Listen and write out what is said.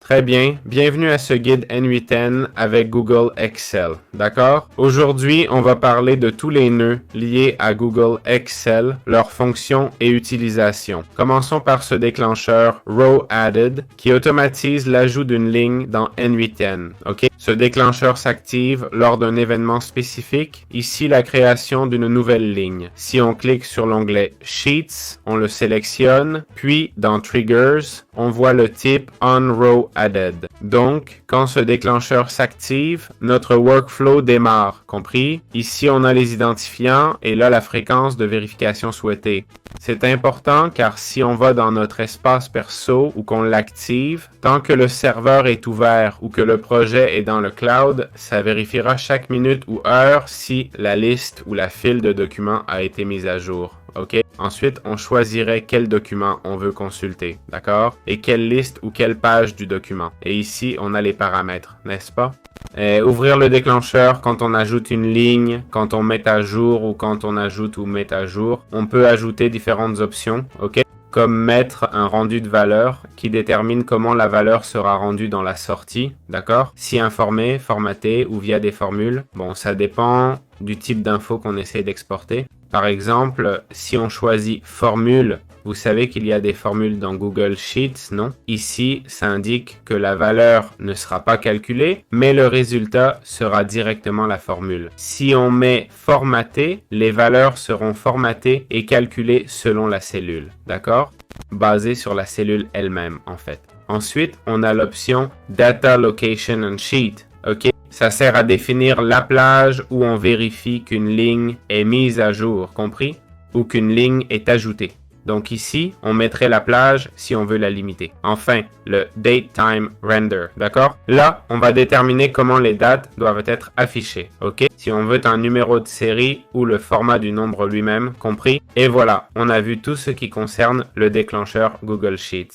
Très bien, bienvenue à ce guide N8N avec Google Excel, d'accord? Aujourd'hui, on va parler de tous les nœuds liés à Google Excel, leurs fonctions et utilisation. Commençons par ce déclencheur Row Added qui automatise l'ajout d'une ligne dans N8N, ok? Ce déclencheur s'active lors d'un événement spécifique, ici la création d'une nouvelle ligne. Si on clique sur l'onglet Sheets, on le sélectionne, puis dans Triggers, on voit le type On Row Added. Donc, quand ce déclencheur s'active, notre workflow démarre, compris? Ici, on a les identifiants et là, la fréquence de vérification souhaitée. C'est important car si on va dans notre espace perso ou qu'on l'active, tant que le serveur est ouvert ou que le projet est dans le cloud, ça vérifiera chaque minute ou heure si la liste ou la file de documents a été mise à jour. OK? Ensuite, on choisirait quel document on veut consulter, d'accord? Et quelle liste ou quelle page du document. Et ici, on a les paramètres, n'est-ce pas? Ouvrir le déclencheur quand on ajoute une ligne, quand on met à jour ou quand on ajoute ou met à jour. On peut ajouter différentes options, ok? Comme mettre un rendu de valeur qui détermine comment la valeur sera rendue dans la sortie, d'accord? Si informé, formaté ou via des formules. Bon, ça dépend du type d'info qu'on essaie d'exporter. Par exemple, si on choisit formule, vous savez qu'il y a des formules dans Google Sheets, non? Ici, ça indique que la valeur ne sera pas calculée, mais le résultat sera directement la formule. Si on met formaté, les valeurs seront formatées et calculées selon la cellule, d'accord? Basées sur la cellule elle-même, en fait. Ensuite, on a l'option Data Location and Sheet, ok? Ça sert à définir la plage où on vérifie qu'une ligne est mise à jour, compris? Ou qu'une ligne est ajoutée. Donc ici, on mettrait la plage si on veut la limiter. Enfin, le Date Time Render, d'accord? Là, on va déterminer comment les dates doivent être affichées, ok? Si on veut un numéro de série ou le format du nombre lui-même, compris? Et voilà, on a vu tout ce qui concerne le déclencheur Google Sheets.